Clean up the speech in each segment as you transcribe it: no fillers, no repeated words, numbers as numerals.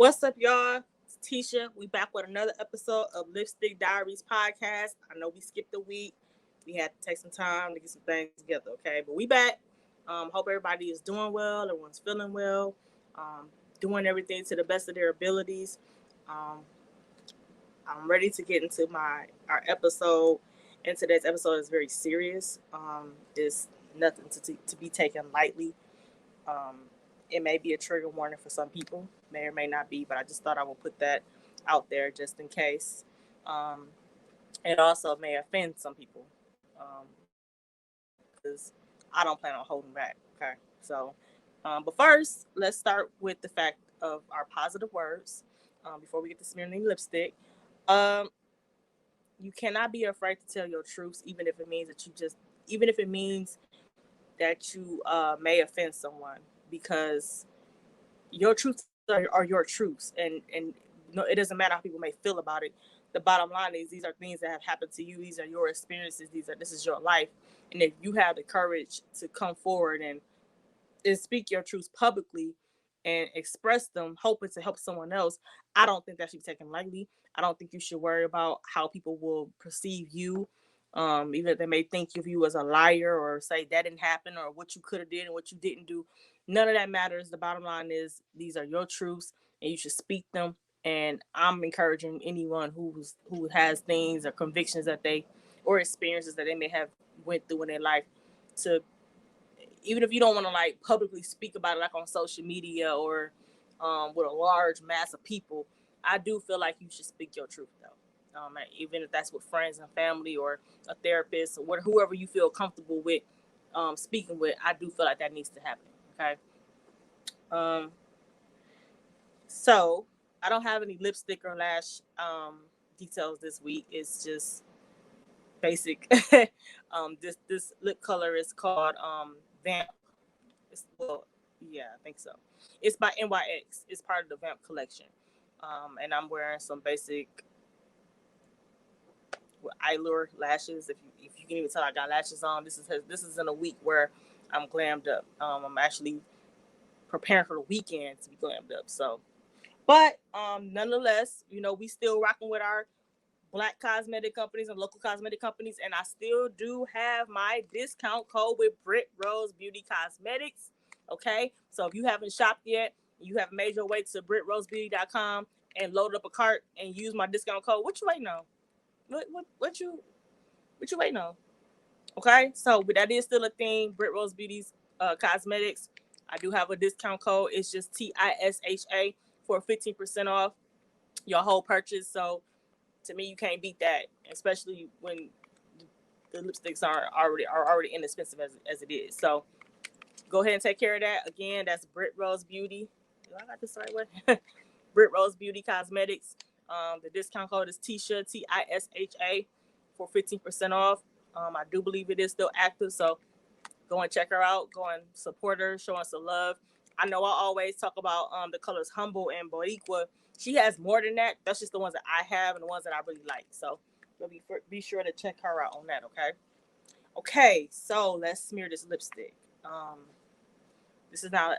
What's up, y'all? It's Tisha. We back with another episode of Lipstick Diaries podcast. I know we skipped a week. We had to take some time to get some things together, okay? But we back. Hope everybody is doing well. Everyone's feeling well. Um, Doing everything to the best of their abilities. Um, I'm ready to get into our episode. And today's episode is very serious. It's nothing to be taken lightly. Um, it may be a trigger warning for some people, may or may not be, but I just thought I would put that out there just in case. Um, it also may offend some people because I don't plan on holding back. Okay, so but first, let's start with the fact of our positive words before we get to smearing any lipstick. Um, you cannot be afraid to tell your truths, even if it means that you may offend someone, because your truths are your truths, and no, it doesn't matter how people may feel about it. The bottom line is these are things that have happened to you. These are your experiences. This is your life, and if you have the courage to come forward and speak your truths publicly and express them, hoping to help someone else, I don't think that should be taken lightly. I don't think you should worry about how people will perceive you. Even if they may think of you as a liar or say that didn't happen or what you could have did and what you didn't do. None of that matters. The bottom line is these are your truths and you should speak them. And I'm encouraging anyone who has things or convictions that they or experiences that they may have went through in their life to, even if you don't want to like publicly speak about it like on social media or with a large mass of people, I do feel like you should speak your truth though. Even if that's with friends and family or a therapist or whoever you feel comfortable with speaking with, I do feel like that needs to happen. Okay. Um, so I don't have any lipstick or lash details this week. It's just basic. This lip color is called Vamp. Well, yeah, I think so. It's by NYX. It's part of the Vamp collection. And I'm wearing some basic eyelure lashes. If you can even tell I got lashes on, this is in a week where I'm glammed up. I'm actually preparing for the weekend to be glammed up. So, but nonetheless, we still rocking with our black cosmetic companies and local cosmetic companies, and I still do have my discount code with Britt Rose Beauty Cosmetics. Okay, so if you haven't shopped yet, you have made your way to BrittRoseBeauty.com and load up a cart and use my discount code. What you waiting on? What you waiting on? Okay, so but that is still a thing. Britt Rose Beauty's Cosmetics. I do have a discount code. It's just TISHA for 15% off your whole purchase. So to me, you can't beat that, especially when the lipsticks are already inexpensive as it is. So go ahead and take care of that. Again, that's Britt Rose Beauty. Do I got this the right way? Britt Rose Beauty Cosmetics. The discount code is Tisha, TISHA, for 15% off. I do believe it is still active, so go and check her out. Go and support her, show us some love. I know I always talk about the colors Humble and Boricua. She has more than that. That's just the ones that I have and the ones that I really like. So be sure to check her out on that, okay? Okay, so let's smear this lipstick. This is not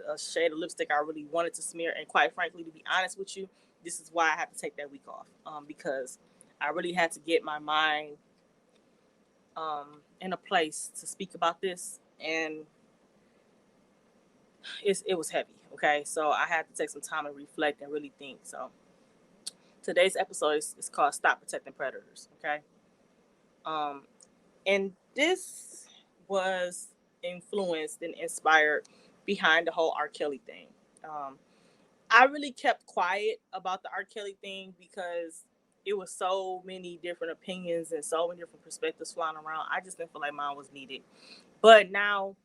a shade of lipstick I really wanted to smear. And quite frankly, to be honest with you, this is why I had to take that week off. Because I really had to get my mind in a place to speak about this. And it was heavy. Okay, so I had to take some time and reflect and really think. So today's episode is called "Stop Protecting Predators." Okay, um, and this was influenced and inspired behind the whole R. Kelly thing. Um, I really kept quiet about the R. Kelly thing because it was so many different opinions and so many different perspectives flying around. I just didn't feel like mine was needed. But now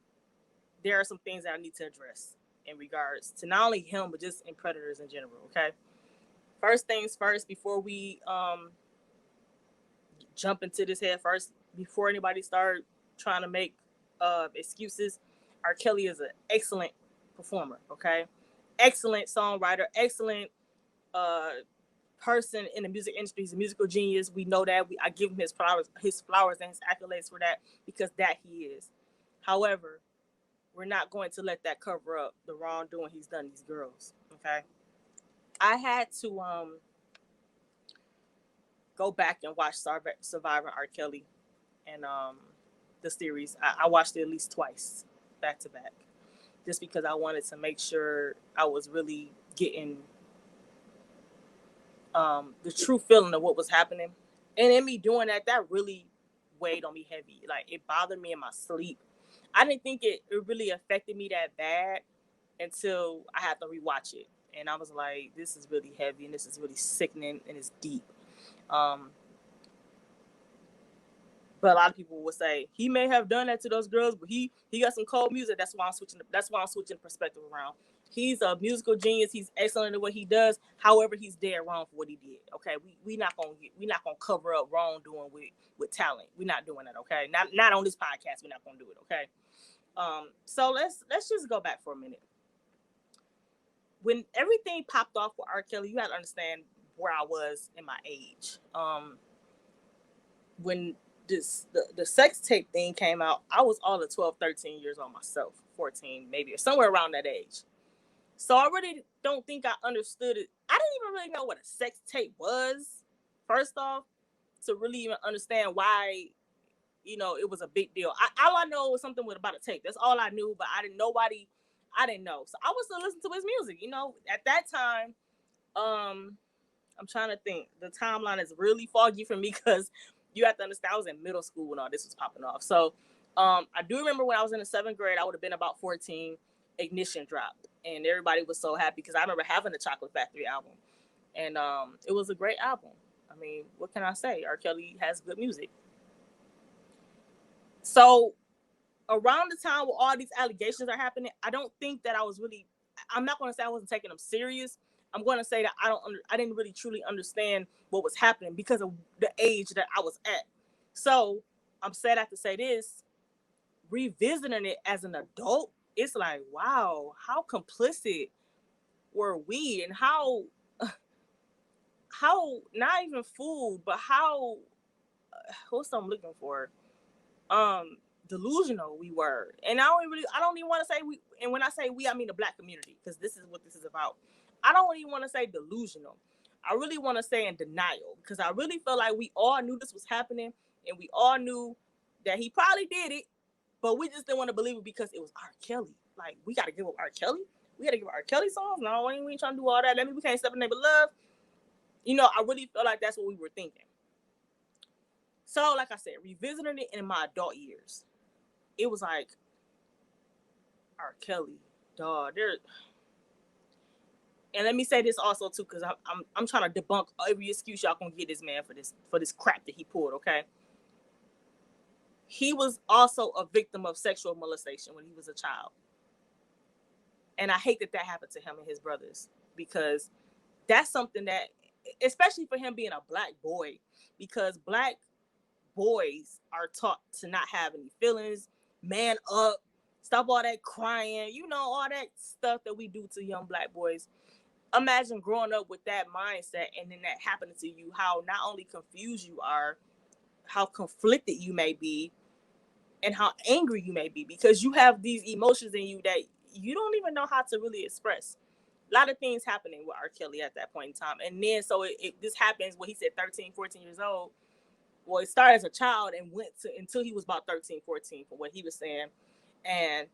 there are some things that I need to address in regards to not only him, but just in predators in general, okay? First things first, before we jump into this head first, before anybody start trying to make excuses, R. Kelly is an excellent performer, okay? Excellent songwriter, excellent uh, person in the music industry. He's a musical genius. We know that. I give him his flowers and his accolades for that because that he is. However, we're not going to let that cover up the wrongdoing he's done these girls. Okay. I had to go back and watch Survivor R. Kelly and the series. I watched it at least twice, back to back, just because I wanted to make sure I was really getting the true feeling of what was happening. And in me doing that, that really weighed on me heavy. Like, it bothered me in my sleep. I didn't think it really affected me that bad until I had to rewatch it. And I was like, this is really heavy and this is really sickening and it's deep. Um, but a lot of people would say he may have done that to those girls, but he got some cold music. That's why I'm switching. That's why I'm switching perspective around. He's a musical genius. He's excellent at what he does. However, he's dead wrong for what he did. Okay, we not gonna cover up wrongdoing with talent. We're not doing that. Okay, not on this podcast. We're not gonna do it. Okay. So let's just go back for a minute. When everything popped off with R. Kelly, you have to understand where I was in my age. When the sex tape thing came out, I was all of 12, 13 years old myself, 14 maybe, or somewhere around that age. So I really don't think I understood it. I didn't even really know what a sex tape was, first off, to really even understand why, it was a big deal. All I know was something with about a tape. That's all I knew, but I didn't know. So I was still listening to his music. At that time, I'm trying to think. The timeline is really foggy for me because you have to understand I was in middle school when all this was popping off. So I do remember when I was in the 7th grade, I would have been about 14. Ignition dropped, and everybody was so happy because I remember having the Chocolate Factory album, and it was a great album. I mean, what can I say? R. Kelly has good music. So around the time where all these allegations are happening, I don't think that I was really. I'm not going to say I wasn't taking them serious. I'm going to say that I didn't really truly understand what was happening because of the age that I was at. So I'm sad I have to say this. Revisiting it as an adult, it's like, wow, how complicit were we, and how not even fooled, but how what's I'm looking for? Delusional we were. And I don't even want to say we, and when I say we, I mean the Black community, because this is what this is about. I don't even want to say delusional. I really want to say in denial, because I really feel like we all knew this was happening, and we all knew that he probably did it, but we just didn't want to believe it because it was R. Kelly. Like, we got to give up R. Kelly? We got to give up R. Kelly songs? No, we ain't trying to do all that. That means we can't step in the name of love. I really feel like that's what we were thinking. So, like I said, revisiting it in my adult years, it was like, R. Kelly, dog. And let me say this also too, because I'm trying to debunk every excuse y'all gonna get this man for this crap that he pulled. Okay, he was also a victim of sexual molestation when he was a child, and I hate that happened to him and his brothers, because that's something that, especially for him being a Black boy, because Black boys are taught to not have any feelings, man up, stop all that crying, all that stuff that we do to young Black boys. Imagine growing up with that mindset and then that happening to you, how not only confused you are, how conflicted you may be, and how angry you may be, because you have these emotions in you that you don't even know how to really express. A lot of things happening with R. Kelly at that point in time. And then so this happens when he said 13, 14 years old. Well, it started as a child and went to until he was about 13, 14 for what he was saying. And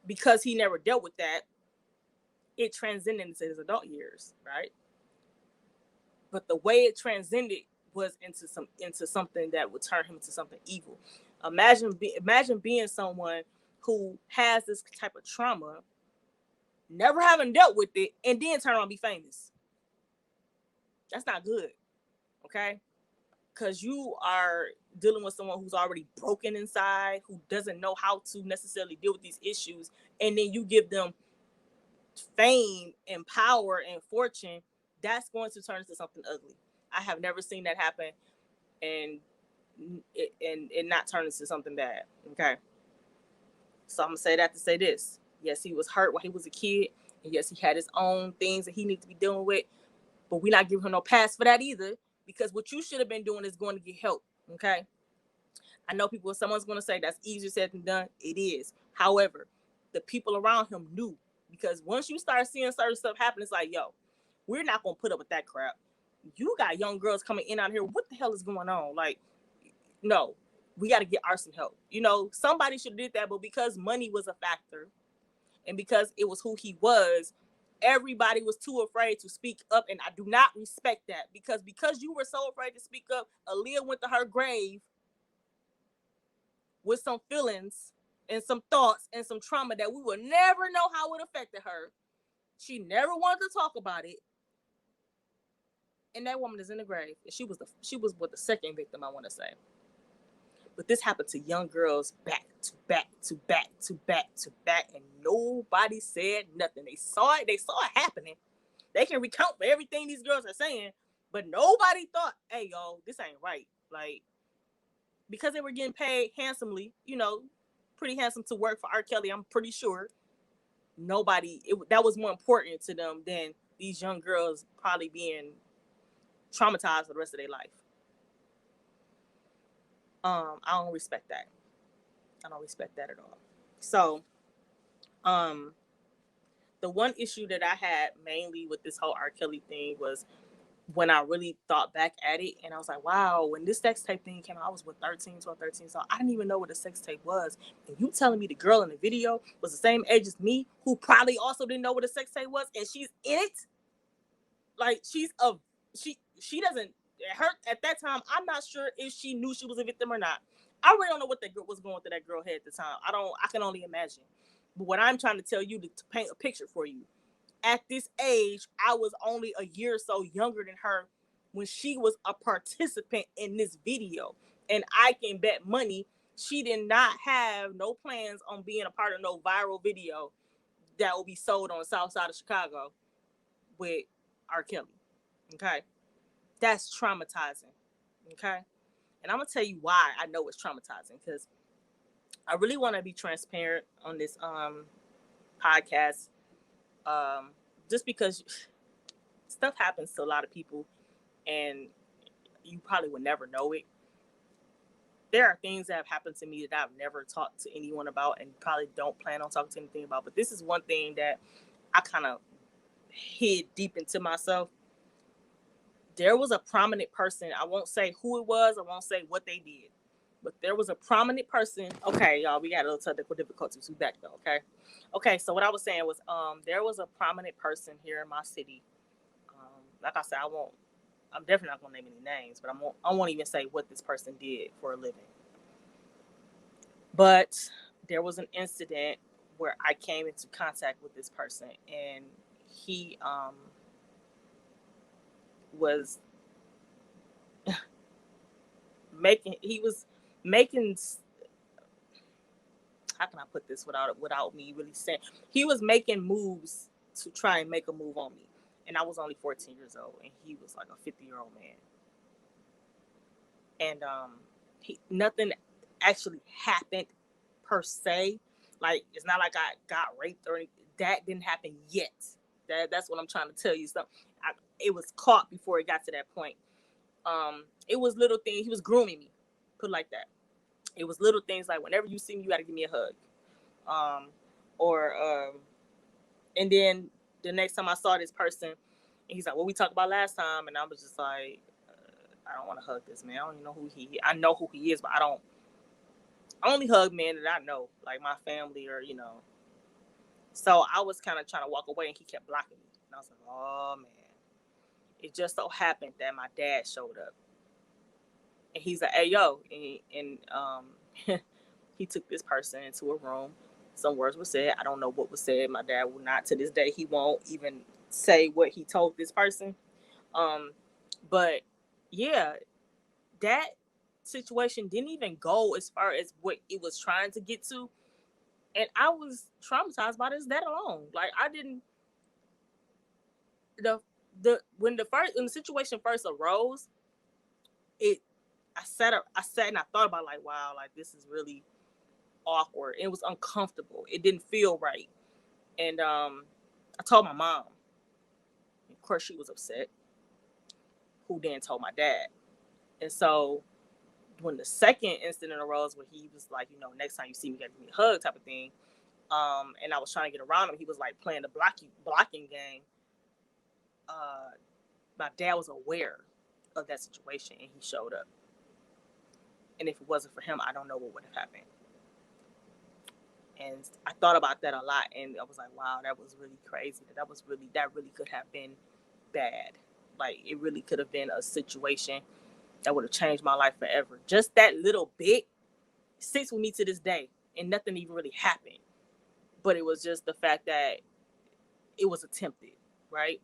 because he never dealt with that, it transcended into his adult years, right? But the way it transcended was into something that would turn him into something evil. Imagine being someone who has this type of trauma, never having dealt with it, and then turn around and be famous. That's not good, okay? Because you are dealing with someone who's already broken inside, who doesn't know how to necessarily deal with these issues, and then you give them fame and power and fortune. That's going to turn into something ugly. I have never seen that happen, and it not turn into something bad. Okay, so I'm gonna say that to say this: yes, he was hurt when he was a kid, and yes, he had his own things that he needs to be dealing with. But we're not giving him no pass for that either, because what you should have been doing is going to get help. Okay, I know someone's going to say that's easier said than done. It is. However, the people around him knew, because once you start seeing certain stuff happen, it's like, yo, We're not gonna put up with that crap. You got young girls coming in out here. What the hell is going on? Like, no, we got to get our some help. Somebody should have did that, but because money was a factor and because it was who he was, everybody was too afraid to speak up, and I do not respect that because you were so afraid to speak up. Aaliyah went to her grave with some feelings and some thoughts and some trauma that we will never know how it affected her. She never wanted to talk about it, and that woman is in the grave. She was the second victim, I want to say. But this happened to young girls back to back to back to back to back, and nobody said nothing. They saw it happening. They can recount for everything these girls are saying, but nobody thought, hey, yo, this ain't right. Like, because they were getting paid handsomely, pretty handsome to work for R. Kelly, I'm pretty sure. That was more important to them than these young girls probably being traumatized for the rest of their life. I don't respect that. I don't respect that at all. So, the one issue that I had mainly with this whole R. Kelly thing was when I really thought back at it, and I was like, wow, when this sex tape thing came out, I was with 13, 12, 13, so I didn't even know what a sex tape was. And you telling me the girl in the video was the same age as me, who probably also didn't know what a sex tape was, and she's in it? Like, she doesn't, her, at that time, I'm not sure if she knew she was a victim or not. I really don't know what that girl was going through that girl head at the time. I can only imagine. But what I'm trying to tell you to paint a picture for you, at this age, I was only a year or so younger than her when she was a participant in this video. And I can bet money she did not have no plans on being a part of no viral video that will be sold on the south side of Chicago with R. Kelly. Okay? That's traumatizing. Okay? And I'm going to tell you why I know it's traumatizing, because I really want to be transparent on this podcast. Just because stuff happens to a lot of people and you probably would never know it. There are things that have happened to me that I've never talked to anyone about and probably don't plan on talking to anything about. But this is one thing that I kind of hid deep into myself. There was a prominent person. I won't say who it was. I won't say what they did. But there was a prominent person. Okay, y'all, we got a little technical difficulties. We back though, okay? Okay, so what I was saying was there was a prominent person here in my city. Like I said, I'm definitely not gonna name any names, but I won't even say what this person did for a living. But there was an incident where I came into contact with this person, and he was making how can I put this without me really saying, he was making moves to try and make a move on me. And I was only 14 years old, and he was like a 50-year-old man. And nothing actually happened per se. Like, it's not like I got raped or anything. That didn't happen yet. That's what I'm trying to tell you. So it was caught before it got to that point. It was little things. He was grooming me, put it like that. It was little things like, whenever you see me, you got to give me a hug. And then the next time I saw this person, he's like, what we talked about last time? And I was just like, I don't want to hug this man. I don't even know who he is. I know who he is, but I only hug men that I know, like my family or. So I was kind of trying to walk away, and he kept blocking me. And I was like, oh, man. It just so happened that my dad showed up. And he's like, hey, yo. And he took this person into a room. Some words were said. I don't know what was said. My dad will not, to this day, he won't even say what he told this person. But yeah, that situation didn't even go as far as what it was trying to get to. And I was traumatized by this, that alone. Like, I didn't, when the situation first arose, I sat and I thought about, like, wow, like, this is really awkward. It was uncomfortable. It didn't feel right. And I told my mom. Of course, she was upset. Who then told my dad. And so when the second incident arose, where he was like, next time you see me, you gotta give me a hug type of thing. And I was trying to get around him. He was like playing the blocking game. my dad was aware of that situation and he showed up. And if it wasn't for him, I don't know what would have happened. And I thought about that a lot, and I was like, wow, that was really crazy. That really could have been bad. Like, it really could have been a situation that would have changed my life forever. Just that little bit sticks with me to this day, and nothing even really happened. But it was just the fact that it was attempted, right?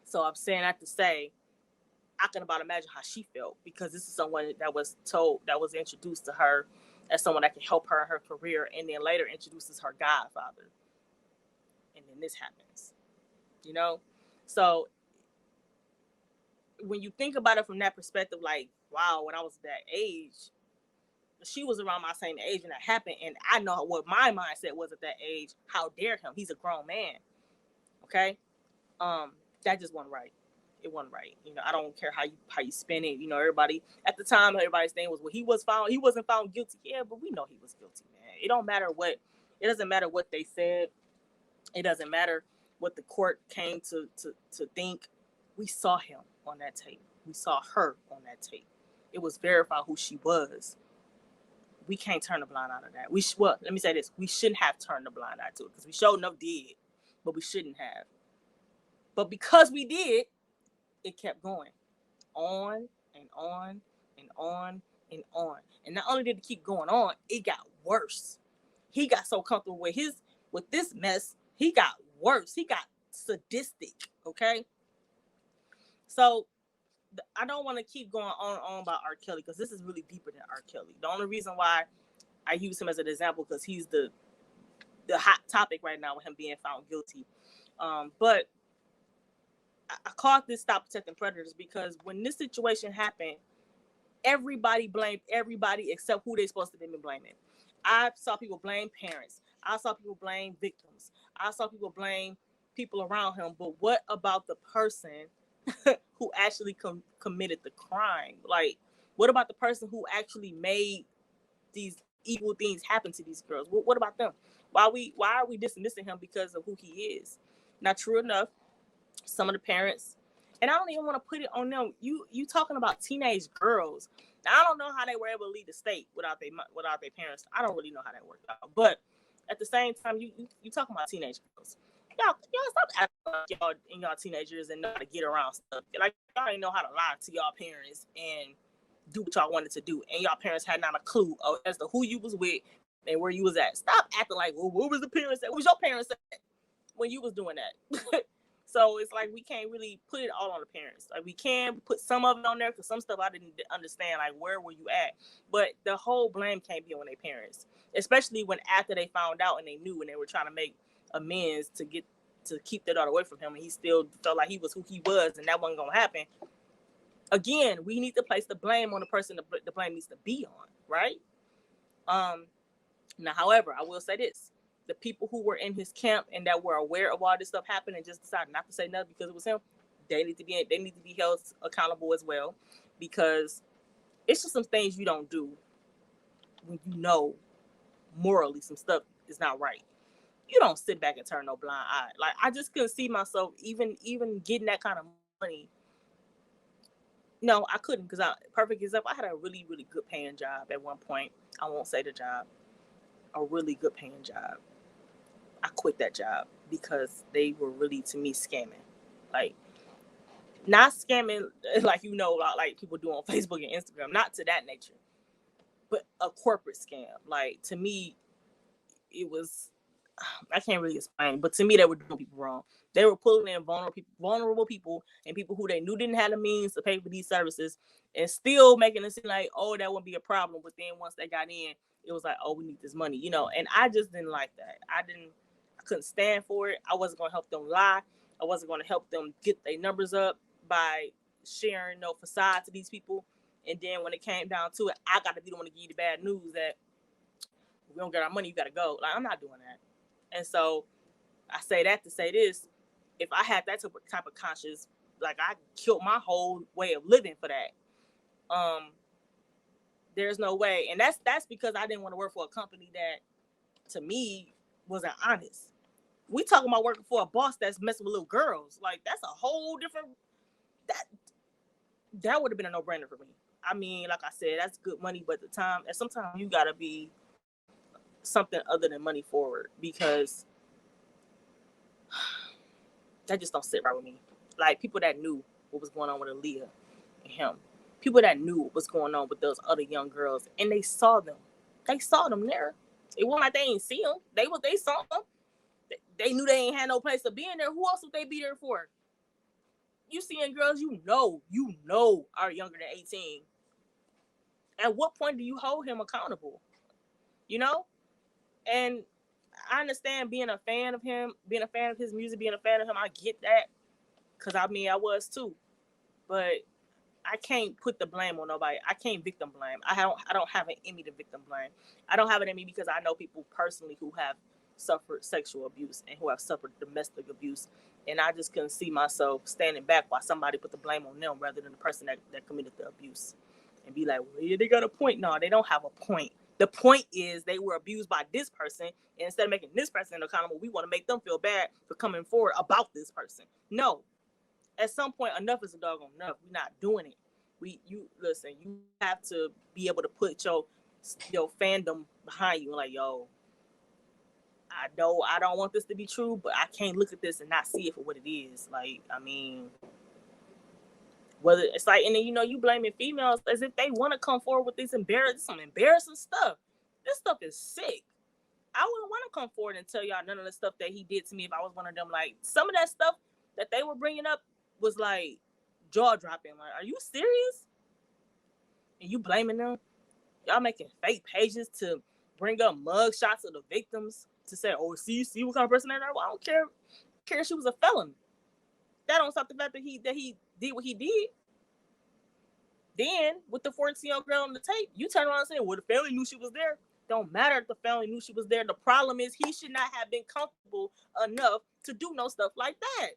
So I'm saying that to say, I can about imagine how she felt, because this is someone that was introduced to her as someone that can help her in her career, and then later introduces her godfather. And then this happens, you know? So when you think about it from that perspective, like, wow, when I was that age, she was around my same age when that happened, and I know what my mindset was at that age. How dare him? He's a grown man. Okay? That just wasn't right. It wasn't right. You know, I don't care how you spin it. You know, everybody at the time, everybody's thing was, well, he wasn't found guilty. Yeah, but we know he was guilty, man. It doesn't matter what they said. It doesn't matter what the court came to think. We saw him on that tape. We saw her on that tape. It was verified who she was. We can't turn a blind eye to that. Let me say this. We shouldn't have turned a blind eye to it, because we sure enough did, but we shouldn't have. But because we did, it kept going on and on and on and on. And not only did it keep going on, it got worse. He got so comfortable with this mess, he got worse. He got sadistic, okay? So I don't want to keep going on about R. Kelly, because this is really deeper than R. Kelly. The only reason why I use him as an example, because he's the hot topic right now with him being found guilty. But I called this Stop Protecting Predators because when this situation happened, everybody blamed everybody except who they're supposed to be blaming. I saw people blame parents. I saw people blame victims. I saw people blame people around him. But what about the person who actually committed the crime? Like, what about the person who actually made these evil things happen to these girls? What about them? Why are we dismissing him because of who he is? Now, true enough, some of the parents, and I don't even want to put it on them. You talking about teenage girls. Now, I don't know how they were able to lead the state without their parents. I don't really know how that worked out. But at the same time, you talking about teenage girls. Y'all stop acting like y'all in y'all teenagers and know how to get around stuff. Like, y'all ain't know how to lie to y'all parents and do what y'all wanted to do, and y'all parents had not a clue as to who you was with and where you was at. Stop acting like, well, what was the parents at? What was your parents at when you was doing that? So it's like we can't really put it all on the parents. Like, we can put some of it on there, because some stuff I didn't understand, like, where were you at? But the whole blame can't be on their parents, especially when after they found out and they knew and they were trying to make amends to keep their daughter away from him, and he still felt like he was who he was and that wasn't gonna happen. Again, we need to place the blame on the person the blame needs to be on, right? Now, however, I will say this. The people who were in his camp and that were aware of all this stuff happening and just decided not to say nothing because it was him, they need to be held accountable as well, because it's just some things you don't do when you know morally some stuff is not right. You don't sit back and turn no blind eye. Like, I just couldn't see myself even getting that kind of money. No, I couldn't, because perfect example, I had a really, really good paying job at one point. I won't say the job. A really good paying job. I quit that job because they were really, to me, scamming. Like, not scamming like, like people do on Facebook and Instagram, not to that nature, but a corporate scam. Like, to me, it was, I can't really explain, but to me, they were doing people wrong. They were pulling in vulnerable people and people who they knew didn't have the means to pay for these services, and still making it seem like, oh, that wouldn't be a problem. But then once they got in, it was like, oh, we need this money, and I just didn't like that. I couldn't stand for it. I wasn't going to help them lie. I wasn't going to help them get their numbers up by sharing no facade to these people. And then when it came down to it, I got to be the one to give you the bad news that if we don't get our money, you got to go. Like, I'm not doing that. And so I say that to say this. If I had that type of conscience, like, I killed my whole way of living for that. There's no way. And that's because I didn't want to work for a company that, to me, wasn't honest. We talking about working for a boss that's messing with little girls. Like, that's a whole different. That would have been a no-brainer for me. I mean, like I said, that's good money, but sometimes you gotta be something other than money forward, because that just don't sit right with me. Like, people that knew what was going on with Aaliyah and him, people that knew what was going on with those other young girls, and they saw them there. It wasn't like they ain't see them. They saw them. They knew they ain't had no place to be in there. Who else would they be there for? You seeing girls you know are younger than 18. At what point do you hold him accountable? You know? And I understand being a fan of him, being a fan of his music, being a fan of him. I get that. Because, I mean, I was too. But I can't put the blame on nobody. I can't victim blame. I don't have it in me to victim blame. I don't have it in me because I know people personally who have suffered sexual abuse and who have suffered domestic abuse. And I just couldn't see myself standing back while somebody put the blame on them rather than the person that committed the abuse. And be like, well, yeah, they got a point. No, they don't have a point. The point is they were abused by this person. And instead of making this person accountable, we want to make them feel bad for coming forward about this person. No. At some point, enough is a doggone enough. We're not doing it. You have to be able to put your fandom behind you. Like, yo, I know I don't want this to be true, but I can't look at this and not see it for what it is. Like, I mean, whether it's like, and then, you blaming females as if they want to come forward with some embarrassing stuff. This stuff is sick. I wouldn't want to come forward and tell y'all none of the stuff that he did to me if I was one of them. Like, some of that stuff that they were bringing up was like jaw-dropping. Like, are you serious? And you blaming them? Y'all making fake pages to bring up mug shots of the victims to say, oh, see what kind of person they are? Well, I don't care if she was a felon. That don't stop the fact that he did what he did. Then, with the 14-year-old girl on the tape, you turn around and say, well, the family knew she was there. Don't matter if the family knew she was there. The problem is he should not have been comfortable enough to do no stuff like that.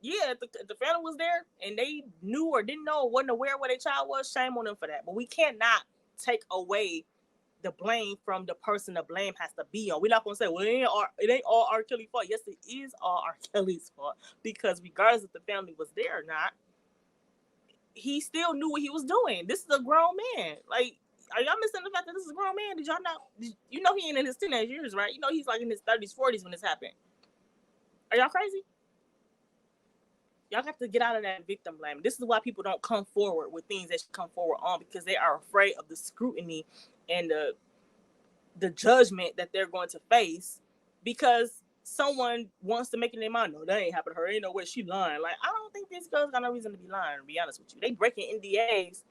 Yeah, the family was there and they knew or didn't know or wasn't aware where their child was, shame on them for that. But we cannot take away the blame from the person the blame has to be on. We're not going to say, well, it ain't all R. Kelly's fault. Yes, it is all R. Kelly's fault, because regardless if the family was there or not, he still knew what he was doing. This is a grown man. Like, are y'all missing the fact that this is a grown man? Did y'all not? He ain't in his teenage years, right? He's like in his 30s, 40s when this happened. Are y'all crazy? Y'all got to get out of that victim blame. This is why people don't come forward with things they should come forward on, because they are afraid of the scrutiny and the judgment that they're going to face, because someone wants to make it in their mind, no, that ain't happened to her. Ain't no way she lying. Like, I don't think these girls got no reason to be lying, to be honest with you. They breaking NDAs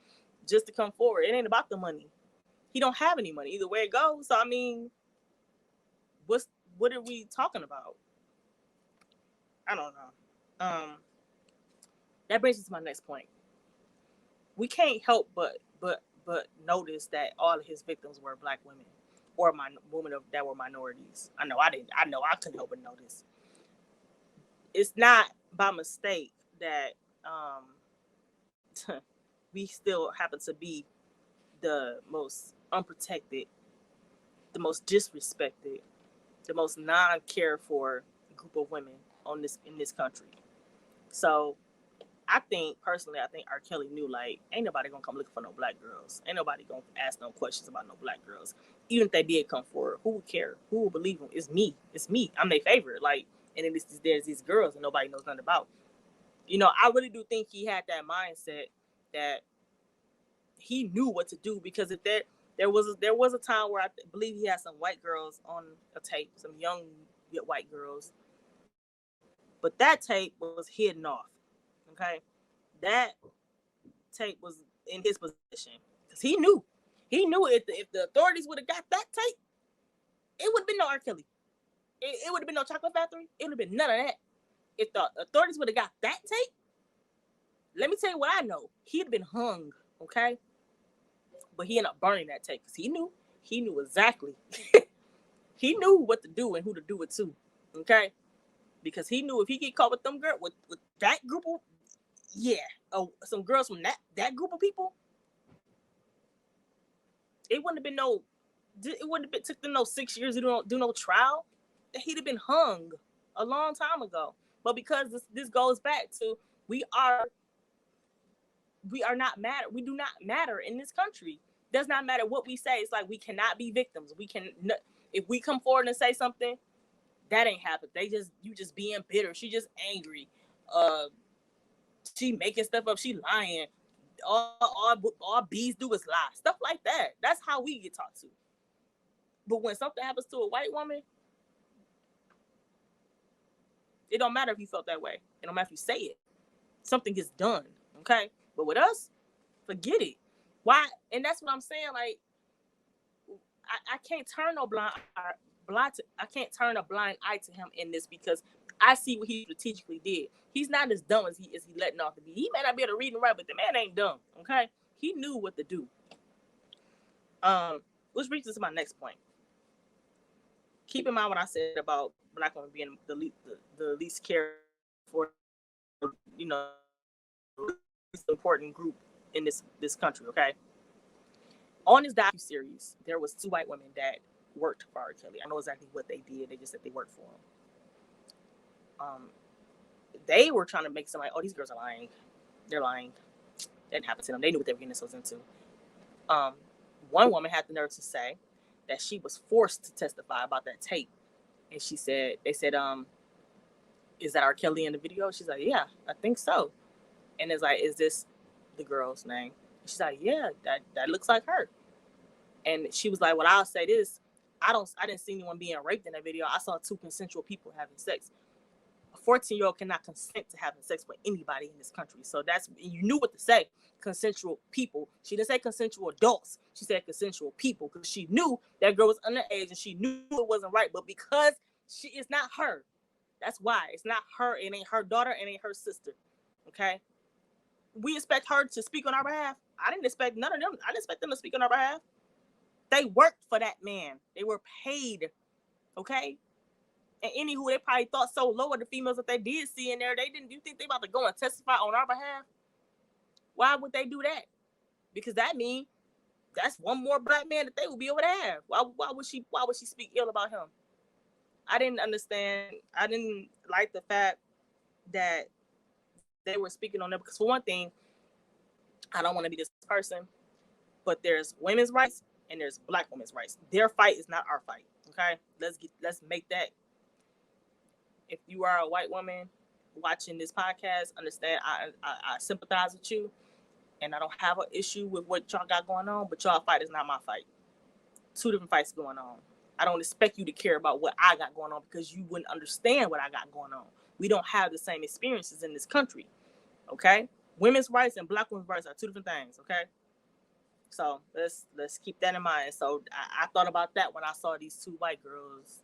just to come forward. It ain't about the money. He don't have any money either way it goes. So, I mean, what are we talking about? I don't know. That brings us to my next point. We can't help but notice that all of his victims were Black women or women that were minorities. I know I couldn't help but notice. It's not by mistake that we still happen to be the most unprotected, the most disrespected, the most non-cared for group of women in this country. So I think R. Kelly knew, like, ain't nobody gonna come looking for no Black girls. Ain't nobody gonna ask no questions about no Black girls. Even if they did come forward, who would care? Who would believe them? It's me. I'm their favorite. Like, and then there's these girls that nobody knows nothing about. I really do think he had that mindset that he knew what to do, because if there was a time where I believe he had some white girls on a tape, some young white girls, but that tape was hidden off. Okay, that tape was in his possession because he knew if the authorities would have got that tape, it would have been no R. Kelly. It would have been no Chocolate Factory. It would have been none of that. If the authorities would have got that tape, let me tell you what I know. He'd have been hung, okay? But he ended up burning that tape because he knew exactly. He knew what to do and who to do it to, okay? Because he knew if he get caught with them girls, with that group of, some girls from that group of people, it wouldn't have took them no 6 years to do no trial. He'd have been hung. a long time ago. But because this goes back to we are not matter. We do not matter in this country. Does not matter what we say. It's like we cannot be victims. We can, if we come forward and say something, that ain't happened. You just being bitter. She just angry. She making stuff up. She lying. All bees do is lie. Stuff like that. That's how we get talked to. But when something happens to a white woman, it don't matter if you felt that way. It don't matter if you say it. Something gets done. Okay? But with us, forget it. Why? And that's what I'm saying. Like, I can't turn no I can't turn a blind eye to him in this, because I see what he strategically did. He's not as dumb as he letting off to be. He may not be able to read and write, but the man ain't dumb. Okay? He knew what to do. Which brings us to my next point. Keep in mind what I said about black women being the least cared for, you know, least important group in this country. Okay. On this docu-series, there was 2 white women that worked for R. Kelly. I know exactly what they did. They just said they worked for him. They were trying to make somebody, oh, these girls are lying. They're lying. That didn't happen to them. They knew what they were getting themselves into. One woman had the nerve to say that she was forced to testify about that tape. And they said, is that R. Kelly in the video? She's like, yeah, I think so. And it's like, is this the girl's name? She's like, yeah, that looks like her. And she was like, well, I'll say this. I didn't see anyone being raped in that video. I saw 2 consensual people having sex. A 14-year-old cannot consent to having sex with anybody in this country. So you knew what to say. Consensual people. She didn't say consensual adults. She said consensual people, because she knew that girl was underage and she knew it wasn't right. But because it's not her, that's why. It's not her. It ain't her daughter. It ain't her sister. Okay? We expect her to speak on our behalf. I didn't expect none of them. I didn't expect them to speak on our behalf. They worked for that man. They were paid. Okay? And anywho, they probably thought so low of the females that they did see in there. Do you think they about to go and testify on our behalf? Why would they do that? Because that means that's one more black man that they will be able to have. Why would she speak ill about him? I didn't understand. I didn't like the fact that they were speaking on them, because for one thing, I don't want to be this person, but there's women's rights and there's black women's rights. Their fight is not our fight. Okay? Let's make that. If you are a white woman watching this podcast, understand I sympathize with you, and I don't have an issue with what y'all got going on, but y'all fight is not my fight. 2 different fights going on. I don't expect you to care about what I got going on, because you wouldn't understand what I got going on. We don't have the same experiences in this country. Okay? Women's rights and black women's rights are 2 different things. Okay? So let's keep that in mind. So I thought about that when I saw these 2 white girls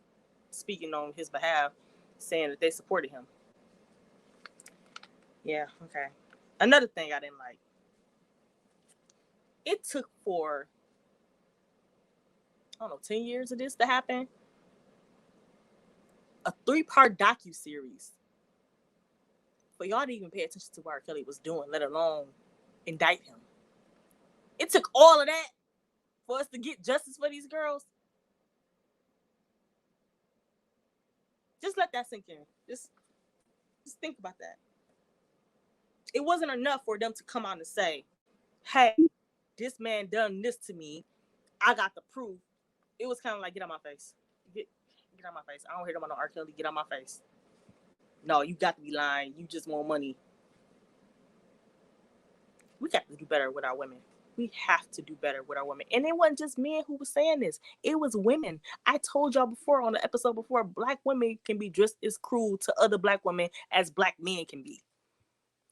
speaking on his behalf, saying that they supported him. Yeah, okay. Another thing I didn't like. It took for, I don't know, 10 years of this to happen. A 3-part docu-series for y'all to even pay attention to what R. Kelly was doing, let alone indict him. It took all of that for us to get justice for these girls. Just let that sink in. Just think about that. It wasn't enough for them to come out and say, hey, this man done this to me. I got the proof. It was kind of like, get out my face. Get out my face. I don't hear about no R. Kelly. Get out my face. No, you got to be lying. You just want money. We got to do better with our women. We have to do better with our women. And it wasn't just men who was saying this. It was women. I told y'all before on the episode before, black women can be just as cruel to other black women as black men can be.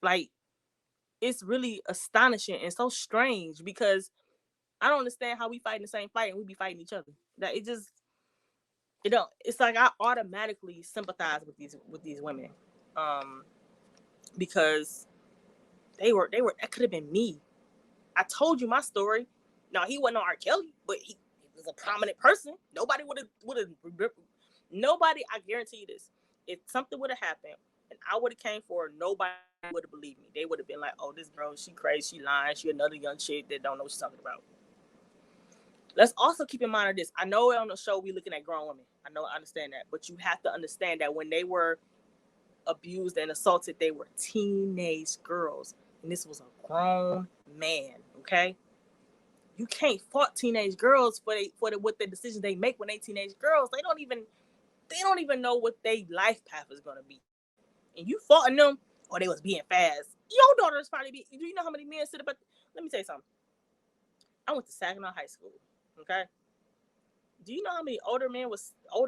Like, it's really astonishing and so strange, because I don't understand how we fight in the same fight and we be fighting each other. That it's like I automatically sympathize with these women. Because they were that could have been me. I told you my story. Now, he wasn't on R. Kelly, but he was a prominent person. Nobody would have nobody, I guarantee you this. If something would have happened and I would have came forward, nobody would have believed me. They would have been like, oh, this girl, she crazy, she lying, she another young chick that don't know what she's talking about. Let's also keep in mind of this. I know on the show we looking at grown women. I understand that. But you have to understand that when they were abused and assaulted, they were teenage girls. And this was a grown man, okay? You can't fault teenage girls for what the decisions they make when they teenage girls. They don't even know what their life path is gonna be. And you faulting them, or they was being fast. Your daughter's probably be. Do you know how many men sit up at? Let me tell you something. I went to Saginaw High School. Okay. Do you know how many older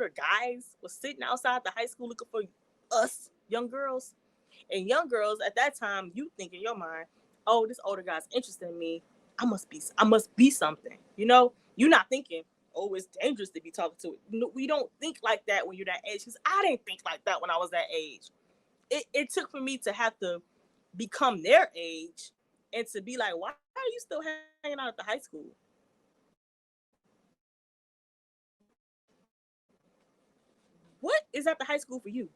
guys was sitting outside the high school looking for us young girls? And young girls at that time, you think in your mind, oh, this older guy's interested in me. I must be something. You're not thinking, oh, it's dangerous to be talking to it. No, we don't think like that when you're that age. Because I didn't think like that when I was that age. It took for me to have to become their age and to be like, why are you still hanging out at the high school? What is at the high school for you?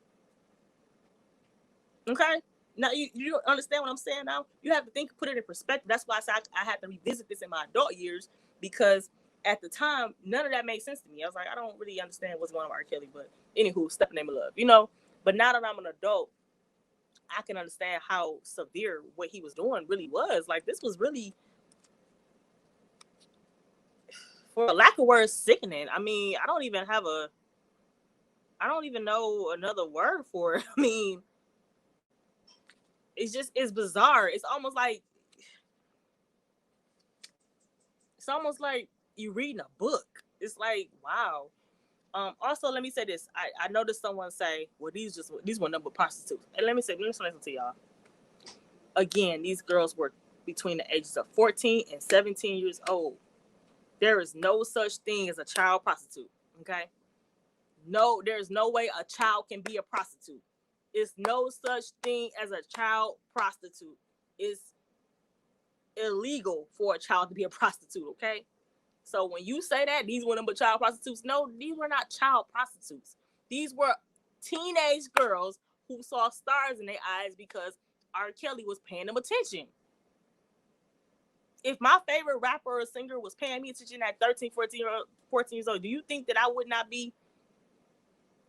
Okay. Now you don't understand what I'm saying now? You have to put it in perspective. That's why I had to revisit this in my adult years, because at the time, none of that made sense to me. I was like, I don't really understand what's going on with R. Kelly, but anywho, step in the name of love. But now that I'm an adult, I can understand how severe what he was doing really was. Like, this was really, for a lack of words, sickening. I mean, I don't even know another word for it. I mean, it's bizarre. It's almost like you reading a book. It's like, wow. Also, let me say this. I noticed someone say, well, these were number prostitutes. And let me listen to y'all. Again, these girls were between the ages of 14 and 17 years old. There is no such thing as a child prostitute. Okay? No, there's no way a child can be a prostitute. It's no such thing as a child prostitute. It's illegal for a child to be a prostitute, okay? So when you say that these were number child prostitutes, no, these were not child prostitutes. These were teenage girls who saw stars in their eyes because R. Kelly was paying them attention. If my favorite rapper or singer was paying me attention at 13, 14 years old, do you think that I would not be?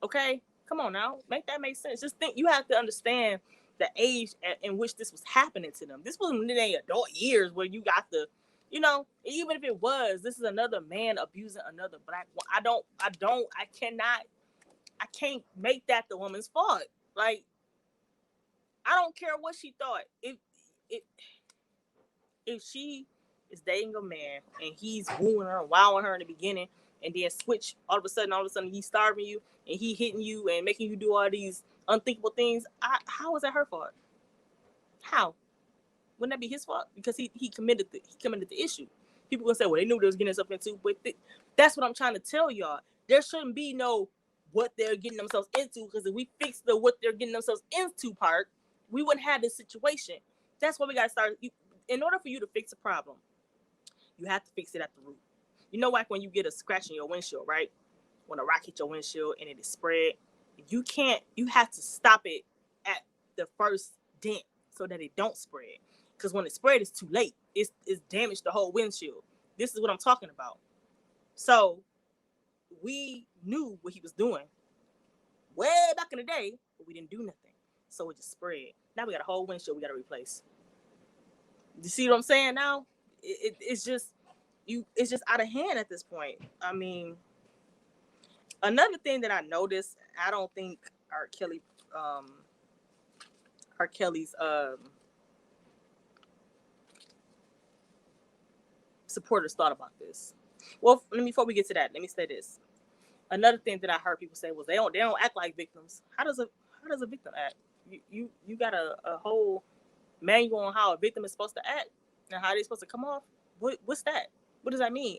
Okay, come on now, make that make sense. Just think, you have to understand the age in which this was happening to them. This wasn't in their adult years where you got the, even if it was, this is another man abusing another black one. I can't make that the woman's fault. Like, I don't care what she thought. If she is dating a man and he's wooing her and wowing her in the beginning, and then switch all of a sudden he's starving you and he hitting you and making you do all these unthinkable things, how is that her fault? How? Wouldn't that be his fault? Because he committed the issue. People gonna say, well, they knew they was getting themselves into, but that's what I'm trying to tell y'all. There shouldn't be no what they're getting themselves into, because if we fix the what they're getting themselves into part, we wouldn't have this situation. That's why we gotta start. In order for you to fix a problem, you have to fix it at the root. Like when you get a scratch in your windshield, right? When a rock hits your windshield and it is spread, you have to stop it at the first dent so that it don't spread. Because when it spread, it's too late. It's damaged the whole windshield. This is what I'm talking about. So we knew what he was doing way back in the day, but we didn't do nothing. So it just spread. Now we got a whole windshield we got to replace. You see what I'm saying now? It's just out of hand at this point. I mean, another thing that I noticed, I don't think R. Kelly's supporters thought about this. Well, before we get to that, let me say this. Another thing that I heard people say was they don't act like victims. How does a victim act? You got a whole manual on how a victim is supposed to act and how they're supposed to come off. What's that? What does that mean?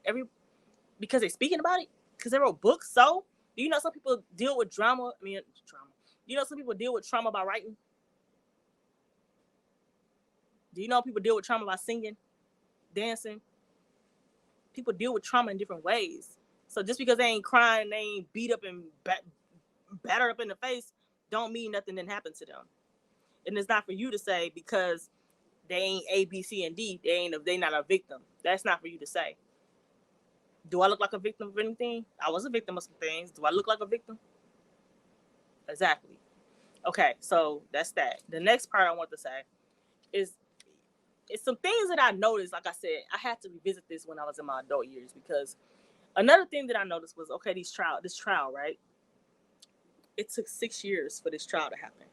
Because they're speaking about it? Because they wrote books? So do you know some people deal with drama? Trauma. You know some people deal with trauma by writing? Do you know people deal with trauma by singing, dancing? People deal with trauma in different ways. So just because they ain't crying, they ain't beat up and battered up in the face, don't mean nothing didn't happen to them. And it's not for you to say because they ain't A, B, C, and D, they not a victim. That's not for you to say. Do I look like a victim of anything? I was a victim of some things. Do I look like a victim? Exactly. Okay, so that's that. The next part I want to say is it's some things that I noticed. Like I said, I had to revisit this when I was in my adult years, because another thing that I noticed was, okay, this trial, right? It took 6 years for this trial to happen.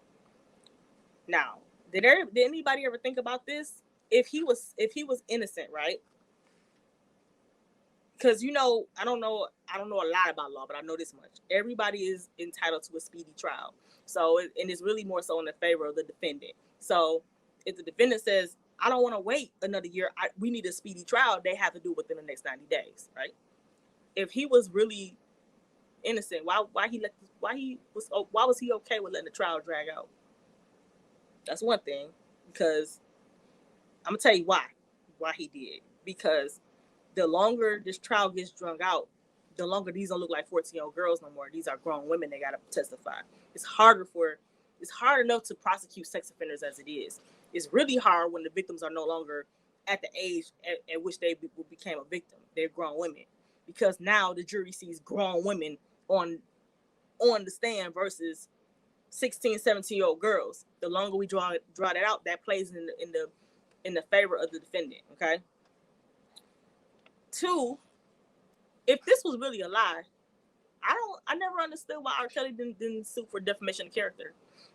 Now, did anybody ever think about this? If he was innocent, right? Because I don't know a lot about law, but I know this much: everybody is entitled to a speedy trial. So, and it's really more so in the favor of the defendant. So, if the defendant says, "I don't want to wait another year, we need a speedy trial," they have to do it within the next 90 days, right? If he was really innocent, why was he okay with letting the trial drag out? That's one thing. Because I'm gonna tell you why he did. Because the longer this trial gets drug out, the longer these don't look like 14-year-old girls no more. These are grown women. They gotta testify. It's hard enough to prosecute sex offenders as it is. It's really hard when the victims are no longer at the age at which they became a victim. They're grown women, because now the jury sees grown women on the stand versus 16, 17-year-old girls. The longer we draw that out, that plays in the favor of the defendant. Okay. 2, if this was really a lie, I never understood why R. Kelly didn't sue for defamation of character.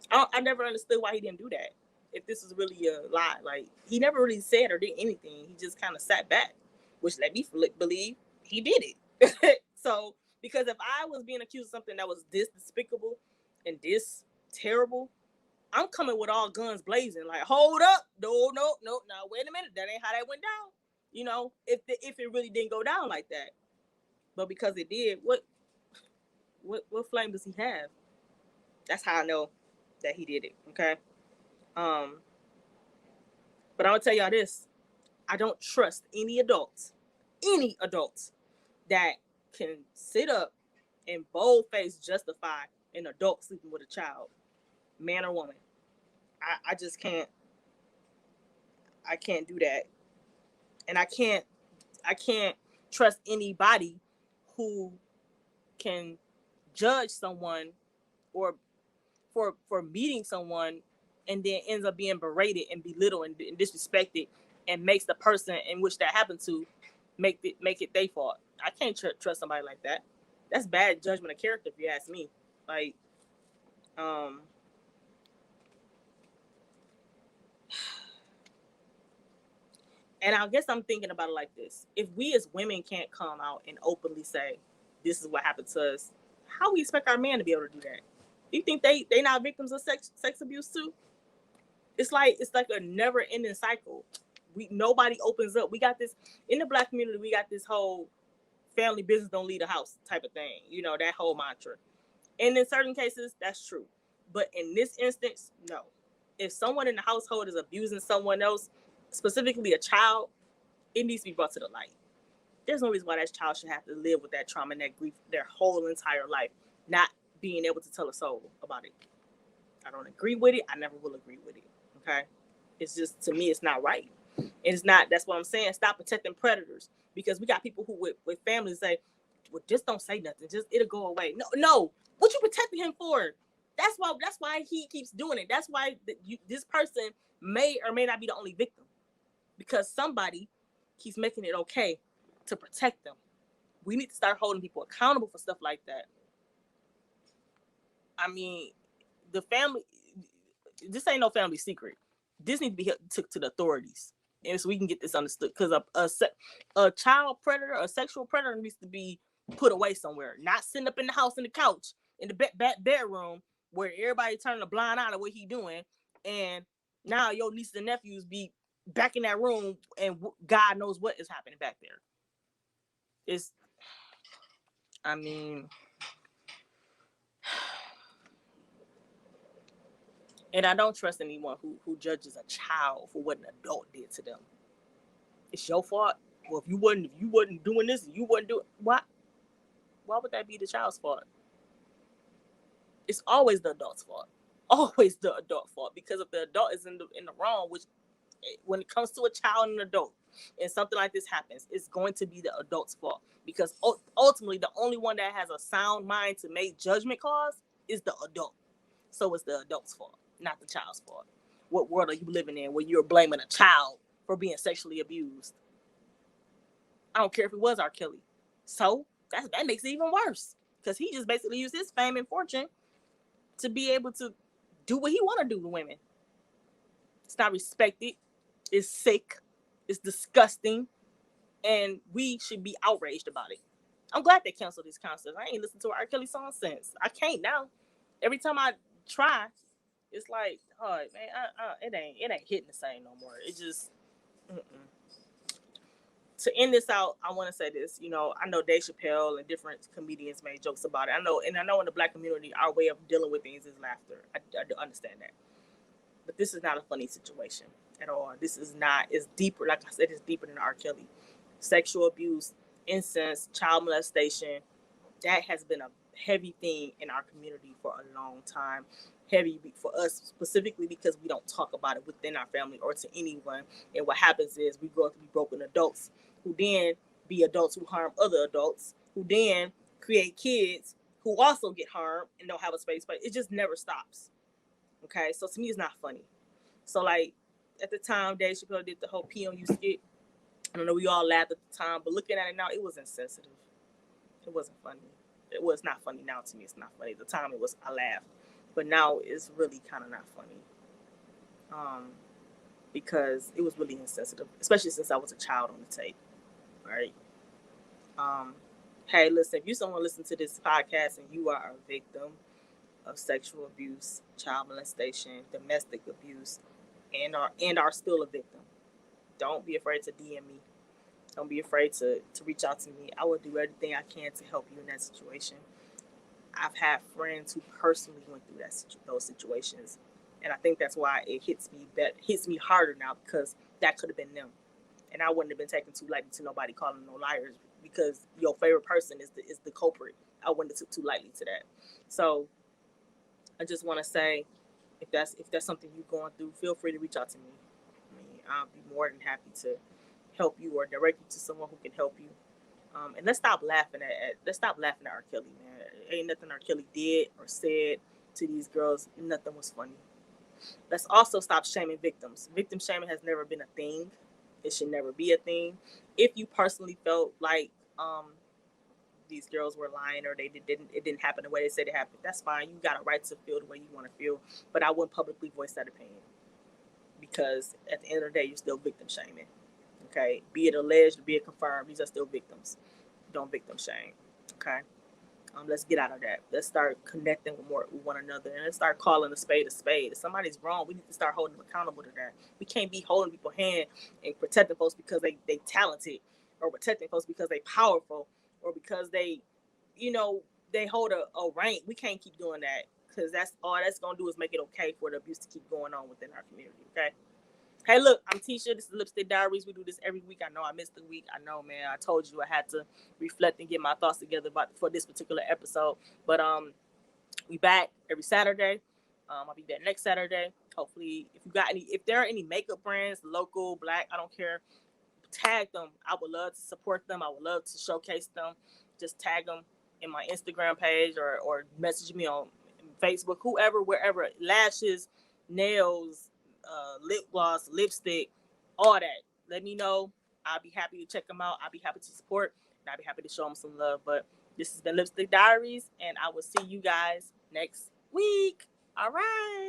I never understood why he didn't do that. If this was really a lie, like, he never really said or did anything. He just kind of sat back, which let me believe he did it. So, because if I was being accused of something that was this despicable and this terrible, I'm coming with all guns blazing. Like, hold up, no, now wait a minute, that ain't how that went down. If it really didn't go down like that, but because it did, what flame does he have? That's how I know that he did it. Okay. But I'm gonna tell y'all this: I don't trust any adults that can sit up and bold-faced justify an adult sleeping with a child, man or woman. I just can't. I can't do that, and I can't trust anybody who can judge someone or for meeting someone and then ends up being berated and belittled and disrespected, and makes the person in which that happened to make it their fault. I can't trust somebody like that. That's bad judgment of character, if you ask me. Like, and I guess I'm thinking about it like this: if we as women can't come out and openly say, "This is what happened to us," how we expect our men to be able to do that? Do you think they not victims of sex abuse too? It's like a never ending cycle. Nobody opens up. We got this in the Black community. We got this whole family business don't leave the house type of thing. That whole mantra. And in certain cases, that's true. But in this instance, no. If someone in the household is abusing someone else, specifically a child, it needs to be brought to the light. There's no reason why that child should have to live with that trauma and that grief their whole entire life, not being able to tell a soul about it. I don't agree with it. I never will agree with it. Okay? It's just, to me, it's not right. And it's not, that's what I'm saying. Stop protecting predators. Because we got people who with families say, well, just don't say nothing. Just, it'll go away. No. What you protecting him for? That's why he keeps doing it. That's why this person may or may not be the only victim. Because somebody keeps making it okay to protect them. We need to start holding people accountable for stuff like that. I mean, the family, this ain't no family secret. This needs to be took to the authorities, and so we can get this understood. Because a child predator, a sexual predator, needs to be put away somewhere, not sitting up in the house in the couch in the back bedroom where everybody turning a blind eye to what he doing, and now your nieces and nephews be back in that room, and God knows what is happening back there. It's, I mean, and I don't trust anyone who judges a child for what an adult did to them. It's your fault. Well, if you wasn't doing this, you wasn't doing, why would that be the child's fault? It's always the adult's fault. Always the adult fault. Because if the adult is in the wrong, which when it comes to a child and an adult, and something like this happens, it's going to be the adult's fault, because ultimately the only one that has a sound mind to make judgment calls is the adult. So it's the adult's fault, not the child's fault. What world are you living in where you're blaming a child for being sexually abused? I don't care if it was R. Kelly. So that makes it even worse, because he just basically used his fame and fortune to be able to do what he want to do to women. It's not respected. It's sick. It's disgusting. And we should be outraged about it. I'm glad they canceled these concerts. I ain't listened to an R. Kelly song since. I can't now. Every time I try, it's like, oh man, it ain't hitting the same no more. It just, mm-mm. To end this out, I want to say this. You know, I know Dave Chappelle and different comedians made jokes about it. I know in the Black community, our way of dealing with things is laughter. I do understand that. But this is not a funny situation at all. This is not. It's deeper. Like I said, it's deeper than R. Kelly. Sexual abuse, incest, child molestation, that has been a heavy thing in our community for a long time. Heavy for us specifically because we don't talk about it within our family or to anyone. And what happens is we grow up to be broken adults who then be adults who harm other adults, who then create kids who also get harmed and don't have a space. But it just never stops. Okay, so to me, it's not funny. So like at the time, Dave Chappelle did the whole P on you skit. I don't know, we all laughed at the time, but looking at it now, it was insensitive. It wasn't funny. It was not funny now to me. It's not funny. At the time, I laughed, but now it's really kind of not funny. Because it was really insensitive, especially since I was a child on the tape, right? Hey, listen, if you someone listen to this podcast and you are a victim of sexual abuse, child molestation, domestic abuse, and are still a victim, don't be afraid to DM me. Don't be afraid to reach out to me. I will do everything I can to help you in that situation. I've had friends who personally went through those situations, and I think that's why it hits me harder now, because that could have been them, and I wouldn't have been taken too lightly to nobody calling no liars, because your favorite person is the culprit. I wouldn't have took too lightly to that. So I just want to say, if that's something you're going through, feel free to reach out to me. I mean, I'll be more than happy to help you or direct you to someone who can help you. And let's stop laughing at R. Kelly, man. Ain't nothing R. Kelly did or said to these girls. Nothing was funny. Let's also stop shaming victims. Victim shaming has never been a thing. It should never be a thing. If you personally felt like these girls were lying, or it didn't happen the way they said it happened, that's fine. You got a right to feel the way you want to feel. But I wouldn't publicly voice that opinion, because at the end of the day, you're still victim shaming. Okay, be it alleged, be it confirmed, these are still victims. Don't victim shame. Okay, let's get out of that. Let's start connecting with one another, and let's start calling a spade a spade. If somebody's wrong, we need to start holding them accountable to that. We can't be holding people's hand and protecting folks because they talented, or protecting folks because they powerful, or because they hold a rank. We can't keep doing that, because that's all that's gonna do is make it okay for the abuse to keep going on within our community. Okay. Hey, look, I'm Tisha. This is Lipstick Diaries. We do this every week. I know I missed a week. I know, man. I told you I had to reflect and get my thoughts together for this particular episode. But we back every Saturday. I'll be back next Saturday. Hopefully, if there are any makeup brands, local, black, I don't care, tag them. I would love to support them. I would love to showcase them. Just tag them in my Instagram page, or message me on Facebook, whoever, wherever. Lashes, nails, lip gloss, lipstick, all that. Let me know. I'll be happy to check them out. I'll be happy to support, and I'll be happy to show them some love. But this has been Lipstick Diaries, and I will see you guys next week. All right.